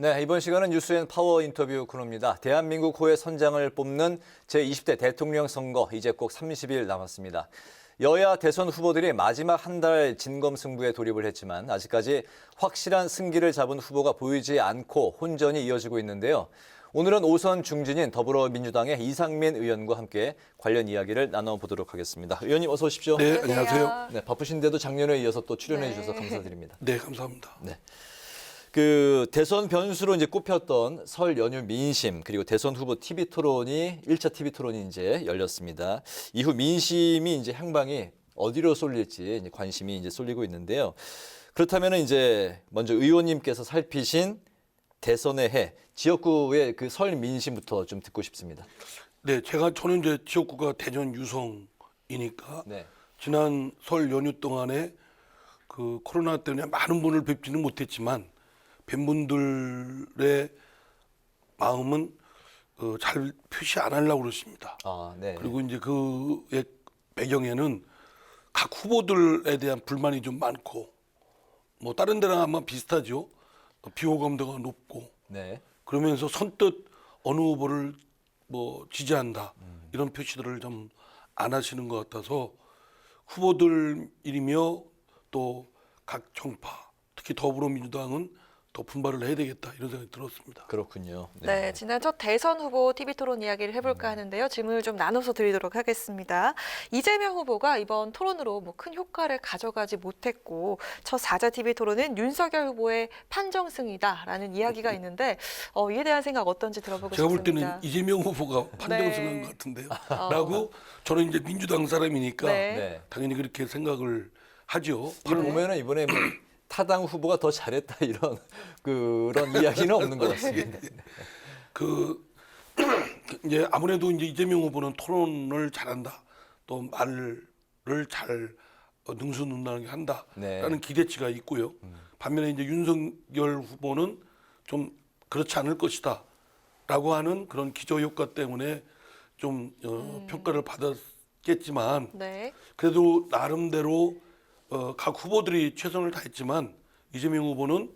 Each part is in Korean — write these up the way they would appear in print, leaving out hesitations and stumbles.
네, 이번 시간은 뉴스앤 파워 인터뷰 코너입니다. 대한민국 후의 선장을 뽑는 제20대 대통령 선거 이제 꼭 30일 남았습니다. 여야 대선 후보들이 마지막 한 달 진검승부에 돌입을 했지만 아직까지 확실한 승기를 잡은 후보가 보이지 않고 혼전이 이어지고 있는데요. 오늘은 5선 중진인 더불어민주당의 이상민 의원과 함께 관련 이야기를 나눠보도록 하겠습니다. 의원님 어서 오십시오. 네, 안녕하세요. 네, 바쁘신데도 작년에 이어서 또 출연해 주셔서 감사드립니다. 네, 감사합니다. 네. 대선 변수로 이제 꼽혔던 설 연휴 민심 그리고 대선 후보 TV 토론이 1차 TV 토론이 이제 열렸습니다. 이후 민심이 이제 향방이 어디로 쏠릴지 이제 관심이 이제 쏠리고 있는데요. 그렇다면 이제 먼저 의원님께서 살피신 대선의 해 지역구의 그 설 민심부터 좀 듣고 싶습니다. 네, 저는 이제 지역구가 대전 유성이니까 네. 지난 설 연휴 동안에 그 코로나 때문에 많은 분을 뵙지는 못했지만 뵌 분들의 마음은 잘 표시 안 하려고 그러십니다. 아, 네. 그리고 이제 그의 배경에는 각 후보들에 대한 불만이 좀 많고 뭐 다른 데랑 아마 비슷하죠. 비호감도가 높고 네. 그러면서 선뜻 어느 후보를 뭐 지지한다 이런 표시들을 좀 안 하시는 것 같아서 후보들이며 또 각 정파 특히 더불어민주당은 더 분발을 해야 되겠다 이런 생각이 들었습니다. 그렇군요. 네, 지난 첫 대선 후보 TV 토론 이야기를 해볼까 하는데요. 질문을 좀 나눠서 드리도록 하겠습니다. 이재명 후보가 이번 토론으로 뭐 큰 효과를 가져가지 못했고 첫 4자 TV 토론은 윤석열 후보의 판정승이다라는 이야기가 있는데 이에 대한 생각 어떤지 들어보고 제가 볼 싶습니다. 때는 이재명 후보가 판정승한 네. 것 같은데요. 라고 저는 이제 민주당 사람이니까 네. 네. 당연히 그렇게 생각을 하죠. 지금 보면은 이번에 뭐 타당 후보가 더 잘했다 이런 그런 이야기는 없는 것 같습니다. 이제 아무래도 이제 이재명 후보는 토론을 잘한다, 또 말을 잘 능수능란하게 한다라는 네. 기대치가 있고요. 반면에 이제 윤석열 후보는 좀 그렇지 않을 것이다라고 하는 그런 기저 효과 때문에 좀 평가를 받았겠지만 네. 그래도 나름대로 각 후보들이 최선을 다했지만 이재명 후보는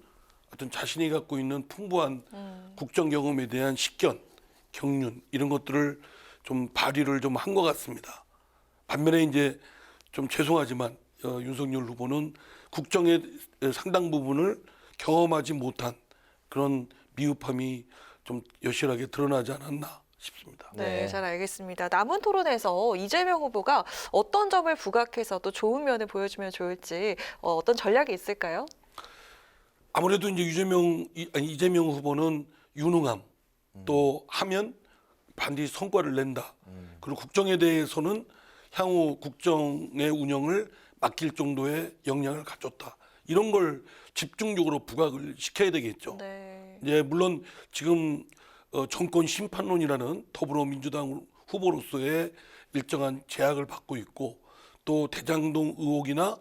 어떤 자신이 갖고 있는 풍부한 국정 경험에 대한 식견, 경륜 이런 것들을 좀 발휘를 좀 한 것 같습니다. 반면에 이제 좀 죄송하지만 윤석열 후보는 국정의 상당 부분을 경험하지 못한 그런 미흡함이 좀 여실하게 드러나지 않았나 싶습니다. 네, 네. 잘 알겠습니다. 남은 토론에서 이재명 후보가 어떤 점을 부각해서 또 좋은 면을 보여주면 좋을지 어떤 전략이 있을까요? 아무래도 이제 이재명 후보는 유능함 또 하면 반드시 성과를 낸다. 그리고 국정에 대해서는 향후 국정의 운영을 맡길 정도의 역량을 갖췄다. 이런 걸 집중적으로 부각을 시켜야 되겠죠. 네. 예, 물론 지금 정권 심판론이라는 더불어민주당 후보로서의 일정한 제약을 받고 있고 또 대장동 의혹이나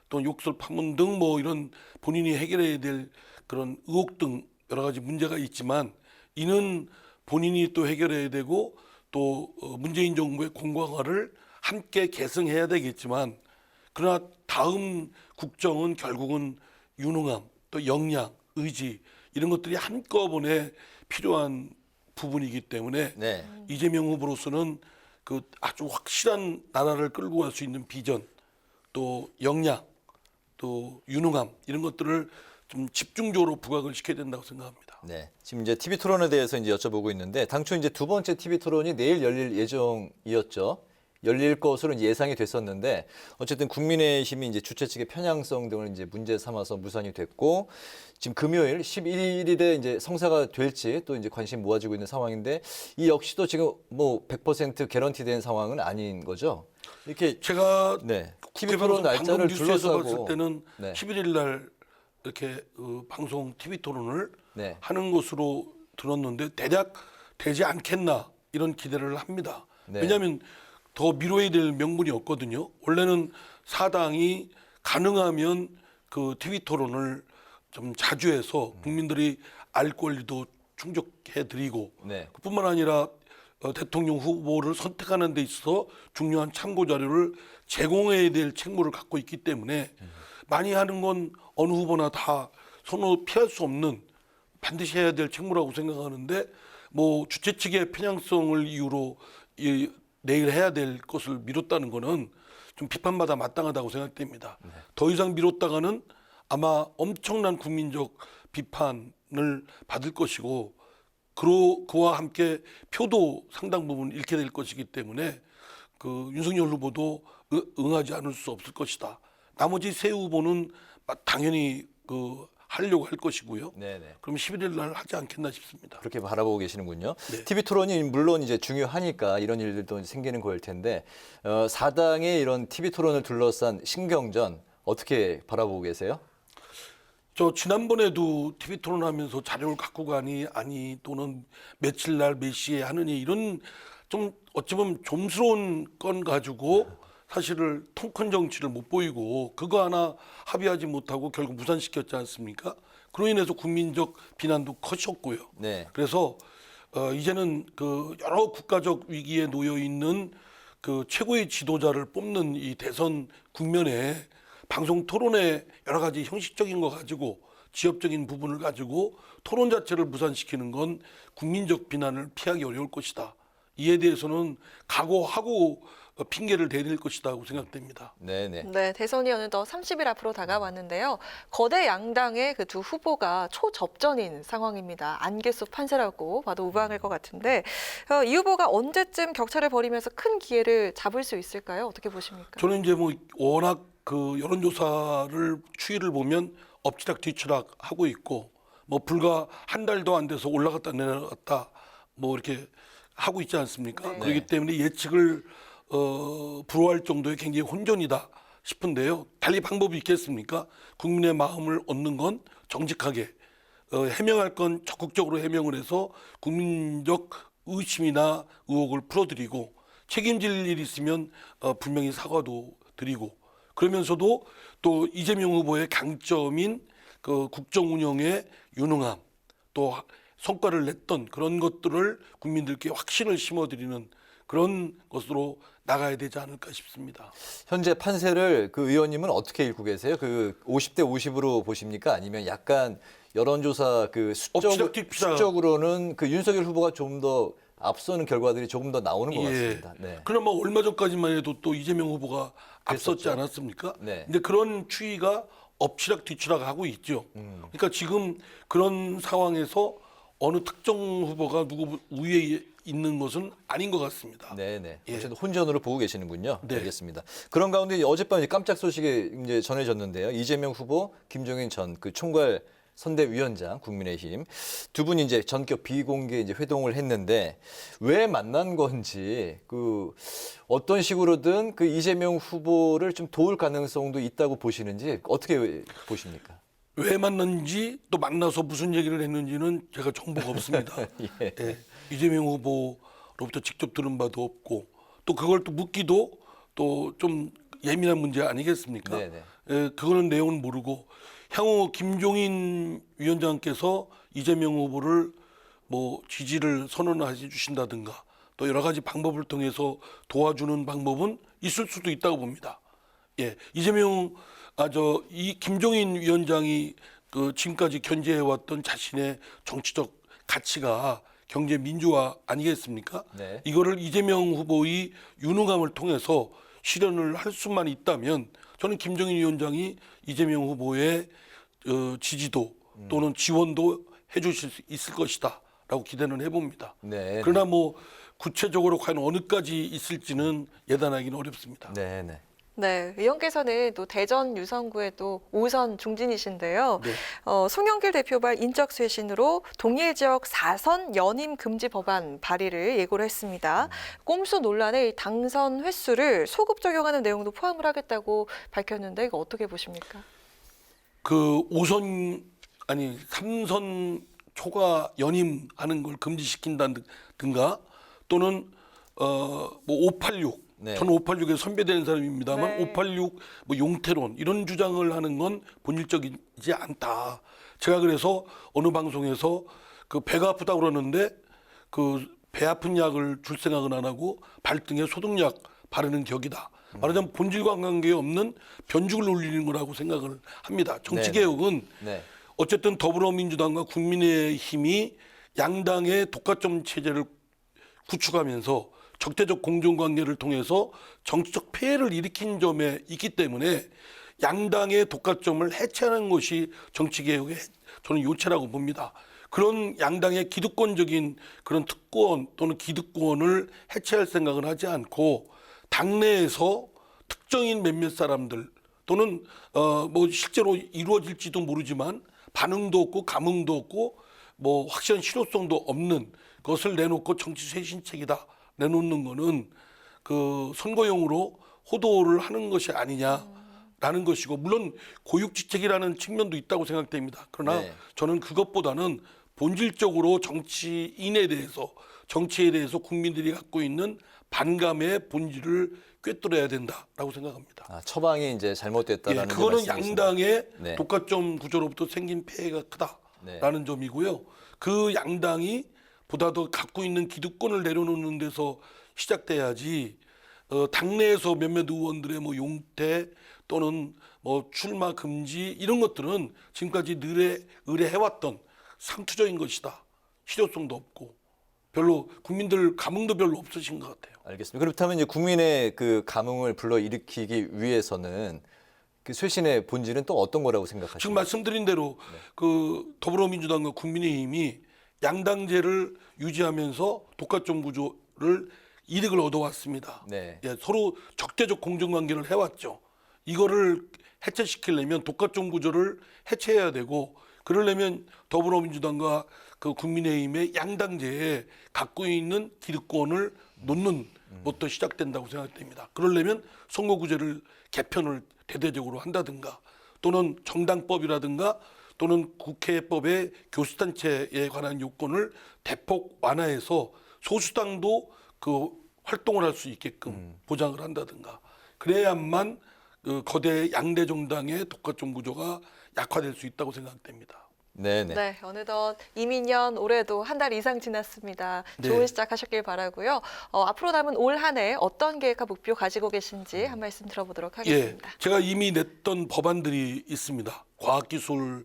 또 욕설 파문 등 뭐 이런 본인이 해결해야 될 그런 의혹 등 여러 가지 문제가 있지만 이는 본인이 또 해결해야 되고 또 문재인 정부의 공과가를 함께 계승해야 되겠지만 그러나 다음 국정은 결국은 유능함 또 역량 의지 이런 것들이 한꺼번에 필요한 부분이기 때문에 네. 이재명 후보로서는 그 아주 확실한 나라를 끌고 갈 수 있는 비전 또 역량 또 유능함 이런 것들을 좀 집중적으로 부각을 시켜야 된다고 생각합니다. 네. 지금 이제 TV 토론에 대해서 이제 여쭤보고 있는데 당초 이제 두 번째 TV 토론이 내일 열릴 예정이었죠. 열릴 것으로 이제 예상이 됐었는데 어쨌든 국민의힘이 이제 주최 측의 편향성 등을 이제 문제 삼아서 무산이 됐고 지금 금요일 11일에 이제 성사가 될지 또 이제 관심 모아지고 있는 상황인데 이 역시도 지금 뭐 100% 개런티된 상황은 아닌 거죠. 이렇게 제가 네. TV 토론 방금 날짜를 뉴스에서 봤을 둘러싸고 때는 네. 11일 날 이렇게 방송 TV 토론을 네. 하는 것으로 들었는데 대략 되지 않겠나 이런 기대를 합니다. 네. 왜냐하면 더 미뤄야 될 명분이 없거든요. 원래는 사당이 가능하면 그 TV 토론을 좀 자주 해서 국민들이 알 권리도 충족해드리고 네. 그뿐만 아니라 대통령 후보를 선택하는 데 있어서 중요한 참고 자료를 제공해야 될 책무를 갖고 있기 때문에 많이 하는 건 어느 후보나 다 손으로 피할 수 없는 반드시 해야 될 책무라고 생각하는데 뭐 주최 측의 편향성을 이유로 내일 해야 될 것을 미뤘다는 거는 좀 비판받아 마땅하다고 생각됩니다. 더 이상 미뤘다가는 아마 엄청난 국민적 비판을 받을 것이고 그와 함께 표도 상당 부분 잃게 될 것이기 때문에 그 윤석열 후보도 응하지 않을 수 없을 것이다. 나머지 세 후보는 당연히 하려고 할 것이고요. 네네. 그럼 11일 날 하지 않겠나 싶습니다. 그렇게 바라보고 계시는군요. 네. TV 토론이 물론 이제 중요하니까 이런 일들도 생기는 거일 텐데 사당의 이런 TV 토론을 둘러싼 신경전 어떻게 바라보고 계세요? 저 지난번에도 TV 토론하면서 자료를 갖고 가니 아니 또는 며칠 날 몇 시에 하느니 이런 좀 어찌 보면 좀스러운 건 가지고 사실을 통큰 정치를 못 보이고 그거 하나 합의하지 못하고 결국 무산시켰지 않습니까? 그로 인해서 국민적 비난도 커졌고요. 네. 그래서 이제는 그 여러 국가적 위기에 놓여 있는 그 최고의 지도자를 뽑는 이 대선 국면에 방송 토론의 여러 가지 형식적인 거 가지고 지엽적인 부분을 가지고 토론 자체를 무산시키는 건 국민적 비난을 피하기 어려울 것이다. 이에 대해서는 각오하고 핑계를 대릴 것이라고 생각됩니다. 네네. 네, 대선이 어느덧 30일 앞으로 다가왔는데요. 거대 양당의 그 두 후보가 초접전인 상황입니다. 안개수 판세라고 봐도 무방할 것 같은데 이 후보가 언제쯤 격차를 벌이면서 큰 기회를 잡을 수 있을까요? 어떻게 보십니까? 저는 이제 뭐 워낙 그 여론조사를 추이를 보면 엎치락 뒤치락 하고 있고 뭐 불과 한 달도 안 돼서 올라갔다 내려갔다 뭐 이렇게 하고 있지 않습니까? 네. 그렇기 때문에 예측을 불허할 정도의 굉장히 혼전이다 싶은데요. 달리 방법이 있겠습니까? 국민의 마음을 얻는 건 정직하게 해명할 건 적극적으로 해명을 해서 국민적 의심이나 의혹을 풀어드리고 책임질 일이 있으면 분명히 사과도 드리고 그러면서도 또 이재명 후보의 강점인 그 국정 운영의 유능함 또 성과를 냈던 그런 것들을 국민들께 확신을 심어드리는 그런 것으로 나가야 되지 않을까 싶습니다. 현재 판세를 그 의원님은 어떻게 읽고 계세요? 그 50대 50으로 보십니까? 아니면 약간 여론조사 그 엎치락 뒤치락. 수적으로는 그 윤석열 후보가 좀 더 앞서는 결과들이 조금 더 나오는 것 같습니다. 네. 그나마 얼마 전까지만 해도 또 이재명 후보가 앞섰지 그랬었죠. 않았습니까? 네. 근데 그런 추이가 엎치락 뒤치락 하고 있죠. 그러니까 지금 그런 상황에서 어느 특정 후보가 누구 우위에 있는 것은 아닌 것 같습니다. 네네. 예. 어쨌든 혼전으로 보고 계시는군요. 네. 알겠습니다. 그런 가운데 어젯밤 깜짝 소식이 이제 전해졌는데요. 이재명 후보, 김종인 전 그 총괄 선대위원장 국민의힘 두 분이 이제 전격 비공개 이제 회동을 했는데 왜 만난 건지 그 어떤 식으로든 그 이재명 후보를 좀 도울 가능성도 있다고 보시는지 어떻게 보십니까? 왜 만났는지 또 만나서 무슨 얘기를 했는지는 제가 정보가 없습니다. 예. 예, 이재명 후보로부터 직접 들은 바도 없고 또 그걸 또 묻기도 또 좀 예민한 문제 아니겠습니까? 네네. 예, 그거는 내용은 모르고 향후 김종인 위원장께서 이재명 후보를 뭐 지지를 선언해 주신다든가 또 여러 가지 방법을 통해서 도와주는 방법은 있을 수도 있다고 봅니다. 예, 이 김종인 위원장이 그 지금까지 견제해왔던 자신의 정치적 가치가 경제 민주화 아니겠습니까? 네. 이거를 이재명 후보의 유능함을 통해서 실현을 할 수만 있다면 저는 김종인 위원장이 이재명 후보의 지지도 또는 지원도 해주실 수 있을 것이다라고 기대는 해봅니다. 네. 그러나 뭐 구체적으로 과연 어느까지 있을지는 예단하기는 어렵습니다. 네네. 네, 의원께서는 또 대전 유성구의 또 5선 중진이신데요. 네. 송영길 대표발 인적 쇄신으로 동일 지역 4선 연임 금지 법안 발의를 예고를 했습니다. 꼼수 논란의 당선 횟수를 소급 적용하는 내용도 포함을 하겠다고 밝혔는데 이거 어떻게 보십니까? 그 3선 초과 연임하는 걸 금지시킨다든가 또는 뭐 586 네. 저는 586에 선배되는 사람입니다만 네. 586 뭐 용태론 이런 주장을 하는 건 본질적이지 않다. 제가 그래서 어느 방송에서 그 배가 아프다 그러는데 그 배 아픈 약을 줄 생각은 안 하고 발등에 소독약 바르는 격이다. 말하자면 본질과 관계 없는 변죽을 올리는 거라고 생각을 합니다. 정치 네네. 개혁은 네. 어쨌든 더불어민주당과 국민의힘이 양당의 독과점 체제를 구축하면서 적대적 공정관계를 통해서 정치적 폐해를 일으킨 점에 있기 때문에 양당의 독과점을 해체하는 것이 정치개혁의 저는 요체라고 봅니다. 그런 양당의 기득권적인 그런 특권 또는 기득권을 해체할 생각은 하지 않고 당내에서 특정인 몇몇 사람들 또는 뭐 실제로 이루어질지도 모르지만 반응도 없고 감흥도 없고 뭐 확실한 실효성도 없는 것을 내놓고 정치 쇄신책이다 내놓는 거는 그 선거용으로 호도를 하는 것이 아니냐라는 것이고, 물론 고육지책이라는 측면도 있다고 생각됩니다. 그러나 네. 저는 그것보다는 본질적으로 정치인에 대해서, 정치에 대해서 국민들이 갖고 있는 반감의 본질을 꿰뚫어야 된다라고 생각합니다. 아, 처방이 이제 잘못됐다라는 예, 그거는 말씀이십니다. 양당의 네. 독과점 구조로부터 생긴 폐해가 크다라는 점이고요. 그 양당이 보다 더 갖고 있는 기득권을 내려놓는 데서 시작돼야지 당내에서 몇몇 의원들의 뭐 용퇴 또는 뭐 출마 금지 이런 것들은 지금까지 의뢰해왔던 상투적인 것이다. 실효성도 없고 별로 국민들 감흥도 별로 없으신 것 같아요. 알겠습니다. 그렇다면 이제 국민의 그 감흥을 불러일으키기 위해서는 그 쇄신의 본질은 또 어떤 거라고 지금 생각하십니까? 말씀드린 대로 그 더불어민주당과 국민의힘이 양당제를 유지하면서 독과점 구조를 이득을 얻어왔습니다. 네. 예, 서로 적대적 공정관계를 해왔죠. 이거를 해체시키려면 독과점 구조를 해체해야 되고, 그러려면 더불어민주당과 그 국민의힘의 양당제에 갖고 있는 기득권을 놓는 것부터 시작된다고 생각됩니다. 그러려면 선거구제를 개편을 대대적으로 한다든가 또는 정당법이라든가 또는 국회법의 교수단체에 관한 요건을 대폭 완화해서 소수당도 그 활동을 할 수 있게끔 보장을 한다든가, 그래야만 그 거대 양대 정당의 독과점 구조가 약화될 수 있다고 생각됩니다. 네네. 네, 어느덧 이민년 올해도 한 달 이상 지났습니다. 네. 좋은 시작 하셨길 바라고요. 앞으로 남은 올 한 해 어떤 계획과 목표 가지고 계신지 한 말씀 들어보도록 예, 하겠습니다. 제가 이미 냈던 법안들이 있습니다. 과학기술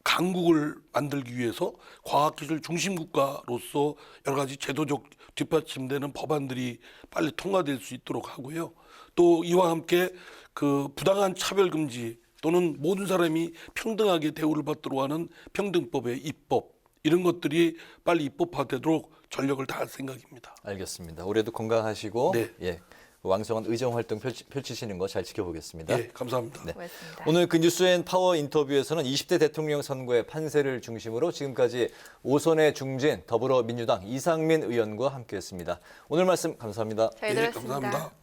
강국을 만들기 위해서 과학기술 중심 국가로서 여러 가지 제도적 뒷받침되는 법안들이 빨리 통과될 수 있도록 하고요. 또 이와 함께 그 부당한 차별 금지 또는 모든 사람이 평등하게 대우를 받도록 하는 평등법의 입법, 이런 것들이 빨리 입법화되도록 전력을 다할 생각입니다. 알겠습니다. 올해도 건강하시고 네. 예, 왕성한 의정 활동 펼치시는 거 잘 지켜보겠습니다. 예, 감사합니다. 네. 고맙습니다. 오늘 그 뉴스앤파워 인터뷰에서는 20대 대통령 선거의 판세를 중심으로 지금까지 5선의 중진 더불어민주당 이상민 의원과 함께했습니다. 오늘 말씀 감사합니다. 잘 예, 들었습니다. 감사합니다.